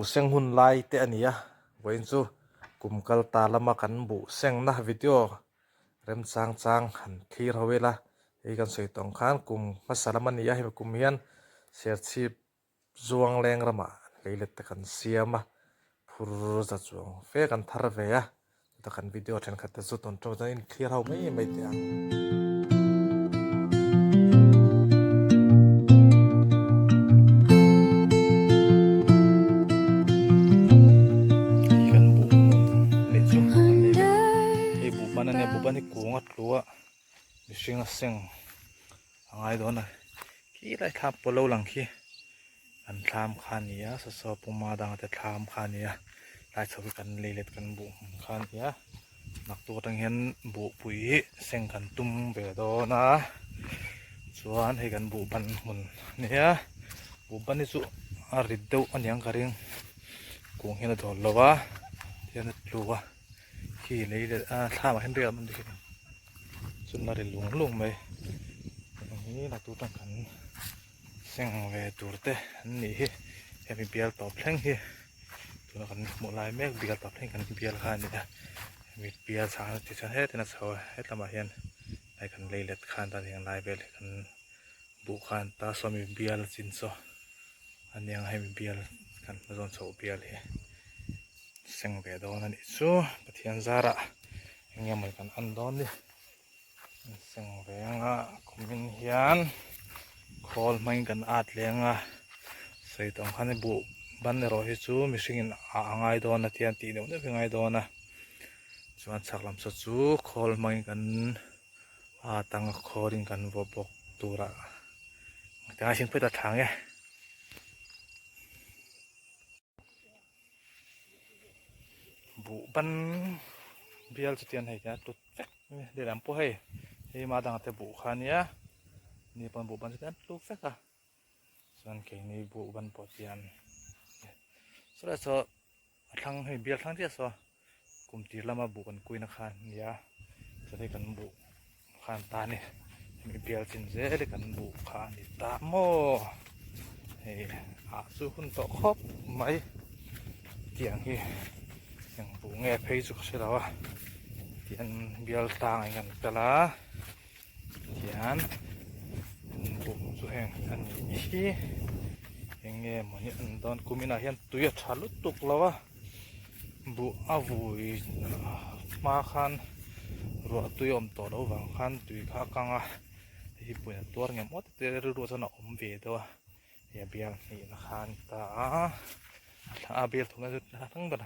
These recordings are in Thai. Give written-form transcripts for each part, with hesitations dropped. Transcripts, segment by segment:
เสียงหุ่นไล่เตะนี่วันจูกุมกัลตาลมากันบุเสียงนะวิดีโอเริ่มจางหันที่เราเวลาไอ้กันสวยตองขันกุมมาสารมันนี่ให้มากุมเฮียนเสียชีพจวงแรงระมาเลยเล็ดกันเสียมาพูดจะจวงเฟกันทาร์เวียแต่กันวิดีโอแทนขัดแต่สุดตอนจบจะอินที่เราไม่เดียงบุบันที่กูงัดรัวดิฉันก็เสียงอะไรโดนนะขี้ไรทับปลาวหลังขี้อันทำขานี้สอบปุ่มมาดังแต่ทำขานี้ไล่ชอบกันเล็ดกันบุขานี้นักตัวตั้งเห็นบุปุ๋ยเสียงกันตุ้มเบดอนะส่วนให้กันบุบันหุ่นเนี่ยบุบันที่สุอาริดเดาอันยังการิงกูเห็นตัวละวะเห็นตัววะขี้เลยถ้ามาเห็นเรือมันดีสุดน่าเรียนลุงไปนี่นักตัวตั้งกันเสียงเวตัวเตะนี่เห็นมีเบียร์ตอบแทงที่ตัวกันหมดลายแม่เบียร์ตอบแทงกันเบียร์ข้านี่นะมีเบียร์สารที่ฉันให้แต่น่าเศร้าให้ทำมาเห็นในกันเลยเล็ดข้านตาอย่างลายเบลกันบุข้านตาสมีเบียร์จินโซอันยังให้มีเบียร์กันมาโดนโซเบียร์เลยเสียงเบดอนั่นอิจูปะเทียนซาระยังเหมือนกันอันดอนดิเสียงเบียงคุมินเฮียนคอลไม่กันอาดเลี้ยงใส่ตรงขันบุบันเนรอฮิจูมิสิงินง่ายดอนนะเทียนตีเดียวนี่เป็นง่ายดอนนะส่วนสักลำสัจจูคอลไม่กันตั้งคอริงกันวบกตัวละแต่อาชินไปตัดทางไงบุบันเบียร์จะเตียนให้กันตุดเฟกเดี๋ยวลำพูให้มาดังแต่บุขานี้นี่เป็นบุบันจะเตียนตุดเฟกส่วนเก่งนี่บุบันปอดเตียนสุดท้ายสอทั้งให้เบียร์ทั้งที่สอกลุ่มตีละมาบุกันกุยนักขันเนี่ยจะได้กันบุขันตาเนี่ยมีเบียร์จินเจได้กันบุขันตาโมให้สู้หุ่นต่อครบไหมเตียงที่ยังบุเงยเพย์สุขเสียแล้วเทียนเบียร์ต่างกันแต่ละเทียนบุสุแห่งอันนี้ยังเงยเหมือนอันตอนกูมีนาเห็นตุยชัลุตุกแล้วบุอาวุยมาขันรัวตุยอมต่อแล้วบางขันตุยข้ากังที่ปุ่นตัวเงี้ยมดเตอร์รัวสนอมเวตัวเบียร์นี่นะขันตาเบียร์ทุกนั้นทั้งหมด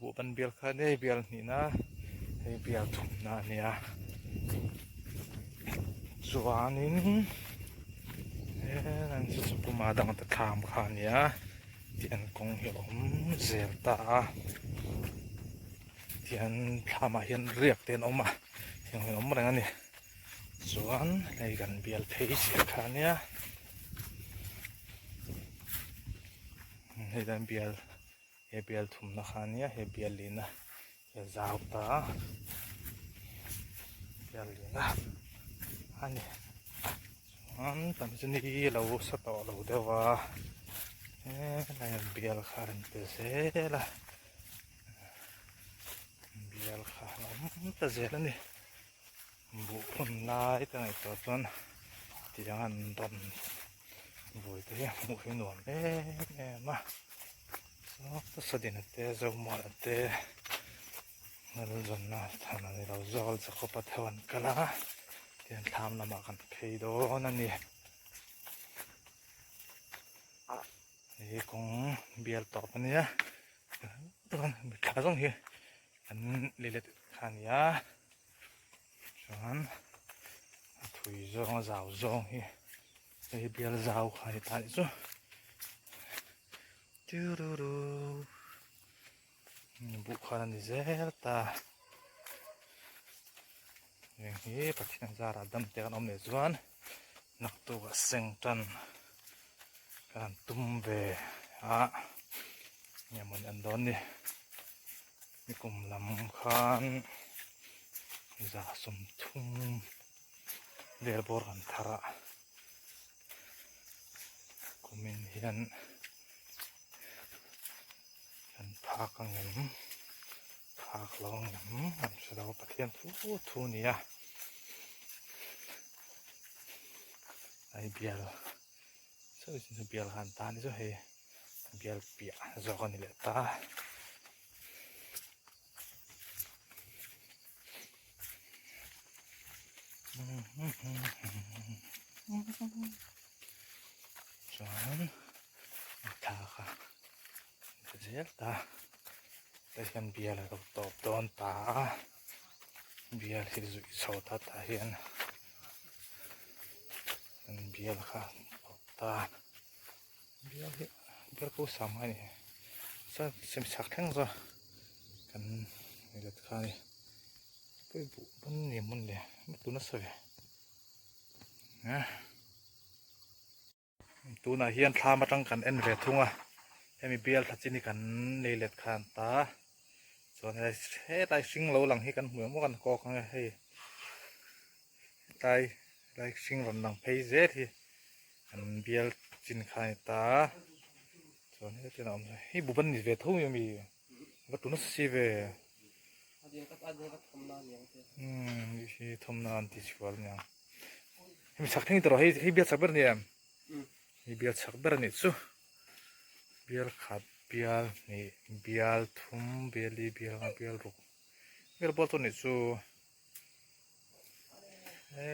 บุบันเบียร์คันเบียร์นี่นะเบียร์ทุ่มนาเนี่ยส่วนนี้นั่นสุดปุ่มมาดังแต่ทำคันเนี่ยเทียนคงเหี่ยวเสียตาเทียนทำมาเห็นเรียกเทียนออกมาเทียนเห็นออกมาอะไรกันเนี่ยส่วนในกันเบียร์เทสคันเนี่ยในกันเบียร์เบียร์ทุ่มนะคันเนี่ยเบียร์ลีนะจาวตาเบียร์ลีนะอันนี้ตอนนี้เราสตอเราเดี๋ยวว่าอะไรเบียร์คันเตเซ่ละเบียร์คันเตเซ่แล้วนี่บุคนไล่ตั้งแต่ตัวต้นที่ยังอันตอนบุยตัวยังบุยหนวดมาก็สะดินเตะจะมาเตะนั่นจนน่ะท่านนี่เราจะเอาจะเข้าไปเทวันกันละเดี๋ยวทำน้ำมันเพย์โดนั่นนี่นี่คงเบียร์ต่อไปเนี่ยตอนขาส่งเหี้ยอันเล็ดขานี้ส่วนถุยจงสาวจงเหี้ยเบียร์สาวขาที่ตายจู่ดูบุคคลนี้เจ้าตาอย่างนี้ปฏิญาณจาระดำเตะกันอมเนจวนนักตัวเซ็งตันการตุ้มเบะเนี่ยมันอันดอนนี่มีกลุ่มลำคันจะสมทุ่มเรียบร้อยทาระกุมินเฮียน พากังเงินพาคลองเงินมันจะเราประเทศทูนี่อะไอเบียร์ซึ่งเบียร์หันตานี่จะเฮเบียร์เปียจะคนนี่แหละตาจอนตาค่ะเสียตาแต่ฉันเบียร์แล้วก็ตบโดนตาเบียร์ที่สุดชอบตาเห็นเบียร์ค่ะตบตาเบียร์ผู้สามัยนี่จะเสียมชักแข็งซะกันนี่ก็ค่ะนี่ไปบุบนนี่มันเลยมันตัวน่าสวยนะตัวน่าเฮียนทามาตั้งกันเอ็นเวทุ่งอ่ะให้มีเบียร์ทัดจินกันในเล็ดคานตาส่วนให้ได้ชิงเราหลังให้กันเหมือนเมื่อกันกอกไงให้ได้ชิงหลังเพย์เซที่อันเบียร์จินคานตาส่วนให้ที่น้องให้บุบันนี่เวทุ่งยังมีวัตถุนักสิเวนี่คือทำนานที่ชัวร์เนี่ยให้สักทีตัวให้เบียร์สักเบอร์เนี่ยให้เบียร์สักเบอร์นี่สู้เบียร์ขัดเบียร์นี่เบียร์ทุ่มเบียร์ลีเบียร์รุกเบียร์บอลตัวนี่สู้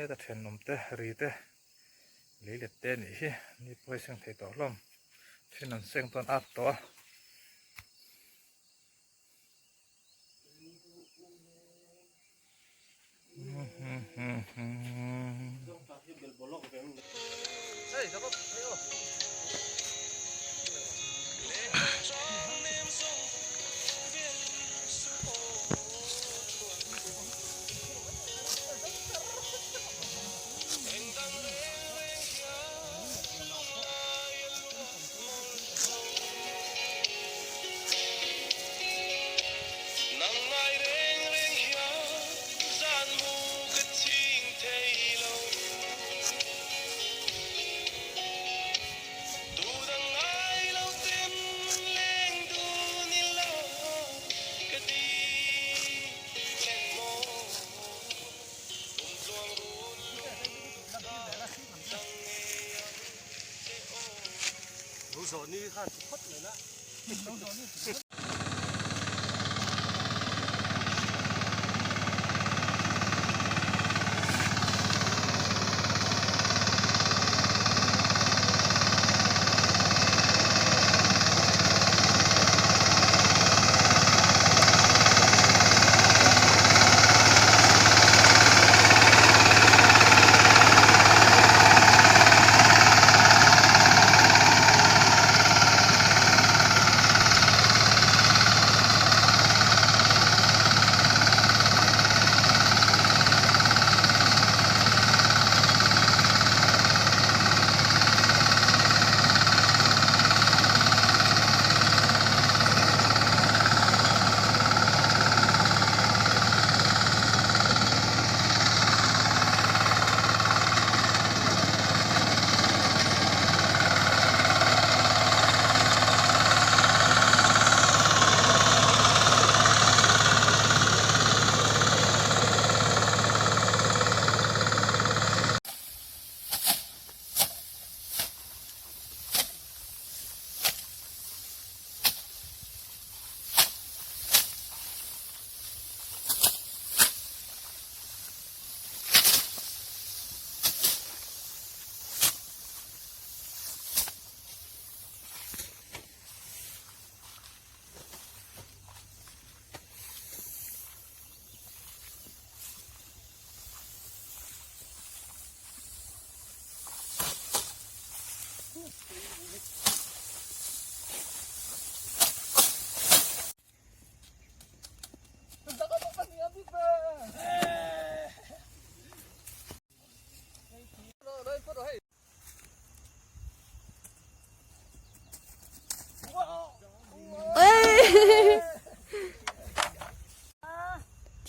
แต่เห็นนมเตะรีเตะลีเล็ดเตะนี่สินี่พอยเสียงไทยต่อลมที่นั่นเสียงตอนอัดตัวโซนนี้ข้าสุดเลยนะ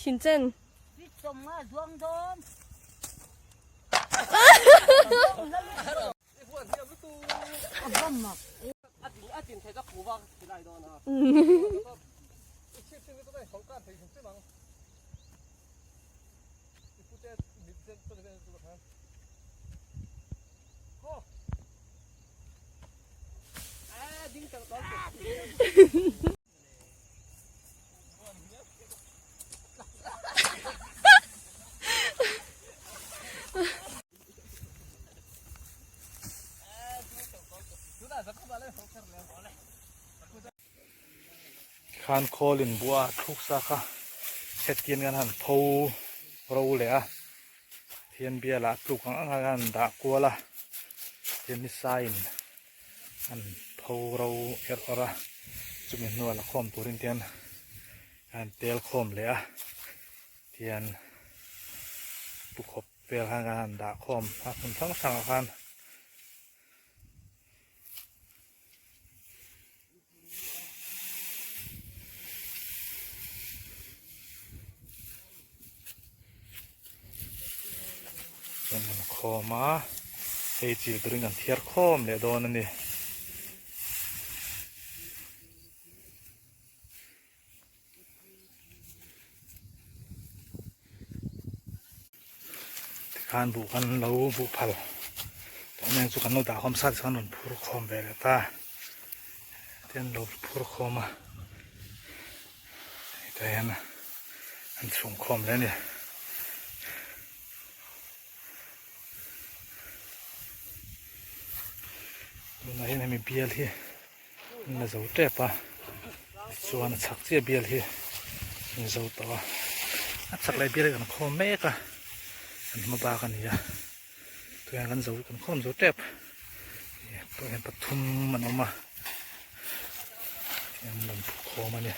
挺正。 아딘 대작 고박 기다리더나.คานโคลินบัวทุกสาขาเช็ดกินกันหันพูเราเลยอะเทียนเบียร์ละปลูกของกันดากัวละเทียนมิสไซน์อันพูเราเอ็ดอระจุดนัวละคอมตัวรินเทียนอันเตียลคอมเลยอะเทียนปลูกขบเปลือกกันดาคอมถ้าคุณทั้งสั่งกันเป็นคอมาเฮจิลตรึงกันเทียร์คอมเลยโดนนั่นดิการบุกันเราบุพัลตอนนี้สุกันโนดาคอมสัตว์กันนพูดคอมเวลตาเทียนเราพูดคอมาแต่ยันอันส่งคอมแล้วเนี่ยนายนี่มีเบียร์ที่น่าจะอุตเตปะส่วนชักเสียเบียร์ที่น่าจะอุตตะชักไรเบียร์กันคอมเมกะอันมาบากันนี่ตัวอย่างกันจะกันคอมจะอุตเตปตัวอย่างปฐุมมันออกมาอย่างมันคอมาเนี่ย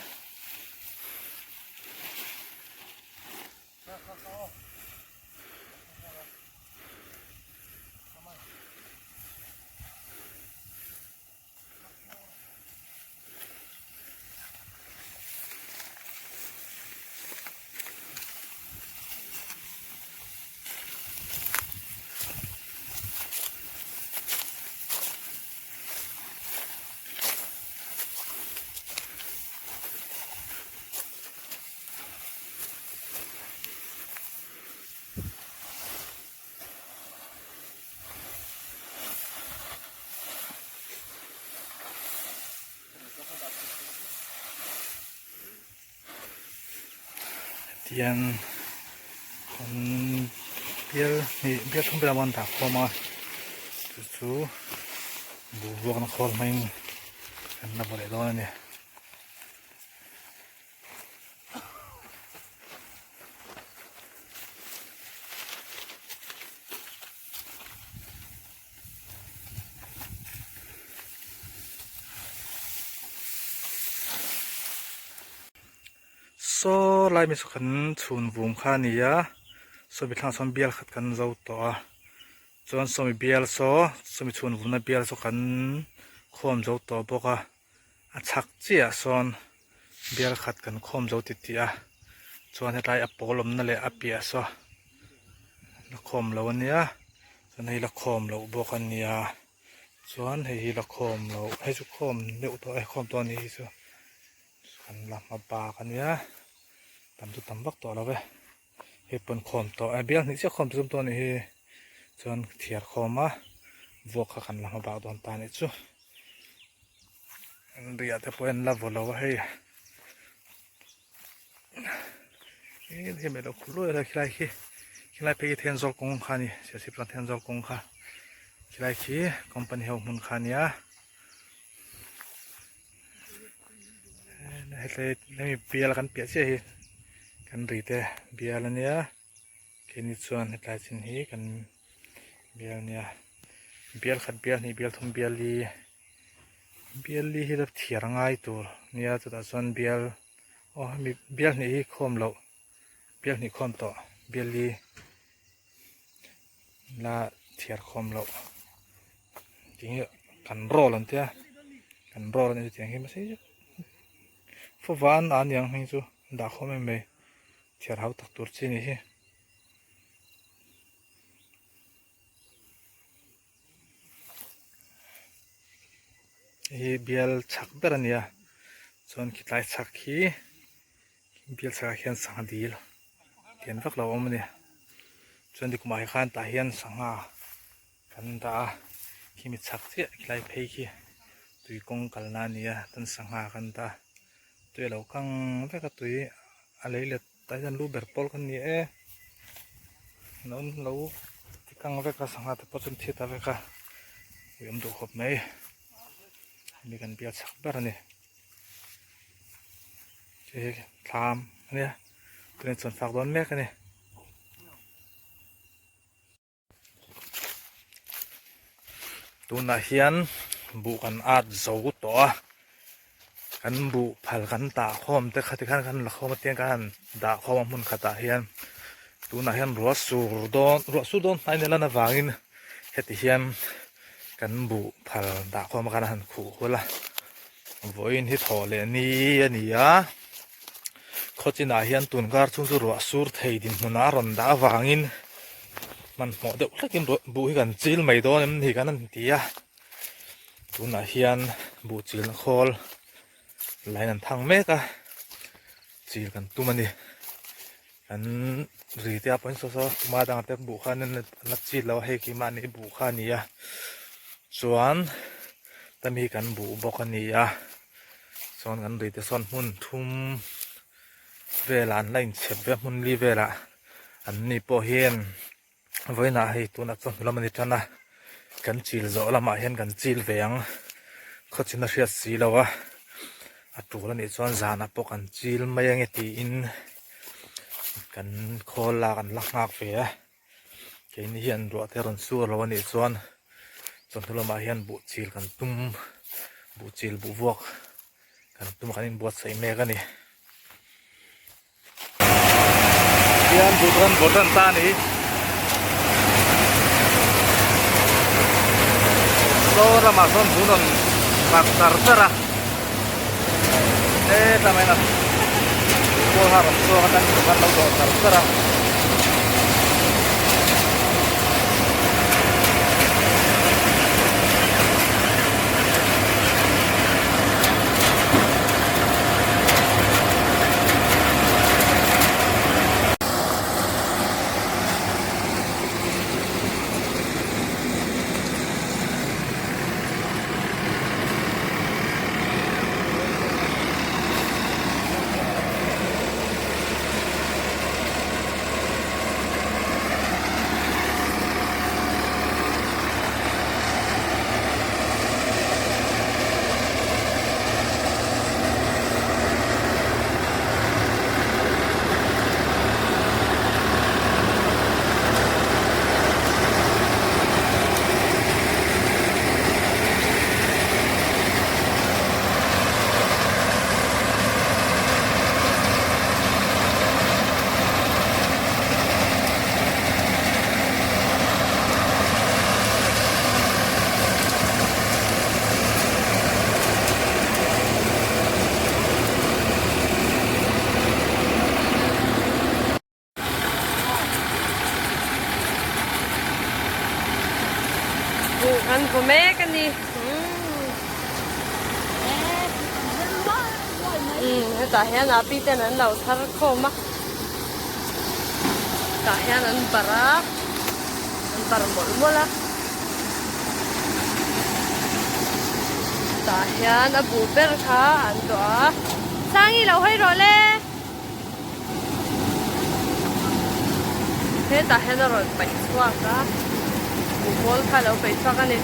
เทียนคนเบียร์นี่เบียร์ทุ่มไปละวันถักคอมาจู่ๆบุกนักคอลไม่กันนับอะไรตอนนี้โซ่ลายมีสุขันชุนวุ้มข้านี่ยะโซ่ไปทางสมเบียร์ขัดกันเจ้าตัวจนสมิเบียร์โซ่สมิชุนวุ้มนั้นเบียร์สุขันคอมเจ้าตัวบอกว่าชักเจียส่วนเบียร์ขัดกันคอมเจ้าติดเตียจนให้ได้อัปโปลมนั่นแหละอัปเปียโซ่ละคอมเราวันนี้จนให้ละคอมเราบอกกันเนี่ยจนให้ละคอมเราให้สุคอมเลี้ยวตัวไอ้คอมตัวนี้สิขันหลับมาปากันเนี่ยตำจุดตำบักตัวเราไปเห็ดปนคอมตัวไอเบี้ยนี่เจ้าคอมตัวตัวนี้จนเทียร์คอมมาบวกขันหลับมาปาตอนตานี่จู่เรียกแต่พอเอ็นลับเราให้ที่ไม่เราคุยเลยขี้ไรขี้ไรไปเทียนโซลกงขานี่70%เทียนโซลกงขาขี้ไรขี้คอมพานีของมุนขานี่ให้เลยไม่มีเบียร์กันเปียเสียกันรีเตเบียร์แล้วเนี่ยแค่นี้ส่วนให้ลายชิ้นนี้กันเบียร์เนี่ยเบียร์ขัดเบียร์นี่เบียร์ทุ่มเบียร์ลีที่เราเทียร์ง่ายตัวเนี่ยจะตัดส่วนเบียร์อ๋อมีเบียร์นี่คอมเราเบียร์นี่คอมต่อเบียร์ลีละเทียร์คอมเราจริงๆกันรอแล้วเนี่ยกันรอแล้วเนี่ยจริงๆไม่ใช่ฟ้าวันอันยังให้จูด่าเขาไม่เทียร์เขาตักตัวจีนี่ เบียลชักเบรเนี่ยจนคิดไล่ชักขี้เบียลชักเฮียนสังดีลเห็นฟักเราอมเนี่ยจนที่กุมารขันตาเฮียนสังหากันตาขี้มิชักเสียคิดไล่เพขี้ตุยกงกัลนาเนี่ยตันสังหากันตาตุยเราคังเวกตุยอะไรเลยตาจันรู้เบอร์ปอลกันเนี่ยนั่นเราที่คังเวกสังหาแต่พอจนที่ตาเวกวิมดูขบไหมมีกันเบียดสักแบบนี้เจ๊ทำเนี่ยเป็นส่วนฝากโดนแม่กันเนี่ยตัวน่าเฮียนบุกันอาจจะวุตัวกันบุพัลกันตาคอมแต่ขัดกันละคอมเตียงกันด่าคอมมุนขัดตาเฮียนตัวน่าเฮียนรัวสูดอนไอ้เนี่ยละน่ะวางินเฮติเฮียนกันบุพัลด่าความกันหันขู่คนละวันที่ถอเลยนี่อ่ะเขาจีน่าเฮียนตุนการชุ่มสุรัวสูดไทยดินมันน่ารอนด่าวางินมันหมดเด็กเล็กบุให้กันจิลไม่โดนมันที่กันนั่นทีอ่ะตุนน่าเฮียนบุจิลคอลไหลนั่นทางเมกะจิลกันตุมันดิกันรีเดียเป็นโซมาดังแต่บุขานั่นนักจิลเราให้กิมันนี่บุขานี่อ่ะส่วนแต่มีกันบุบอกกันนี่อ่ะส่วนกันรีเดียส่วนมุนทุ่มเวลาไล่เช็บแบบมุนรีเวลาอันนี้พอเห็นไว้นะให้ตัวนักส่วนเรามันจะนะกันจิลโซละมาเห็นกันจิลเวียงเขาจะน่าเสียสีแล้ววะอัตัวนี้ส่วนจานะพวกกันจิลไม่ยังไงตีอินกันโคลากันลักมากเฟียแค่นี้เห็นรัวเทรอนซัวเราวันนี้ส่วนทุลมาเห็นบุจิลกันตุ้มบุจิลบุวกกันตุ้มกันอินบวชใส่แม่กันนี่เห็นบุตรันตานี่โซรามาส่วนบุญนปักตาร์ตระทำไมนะโคหารัมโซกันเราโดนตาร์ตระ อันก็แม่กันดิแต่เห็นอาปีแต่นั้นเราทาร์โคมะแต่เห็นอันปาราหมดหมดละแต่เห็นอาบูเบอร์ค่ะอันตัวสร้างอีเราให้รอเล่เฮ้แต่เห็นเราไปสว่างค่ะบุกบอลค่ะเราไปสว่างกันนี่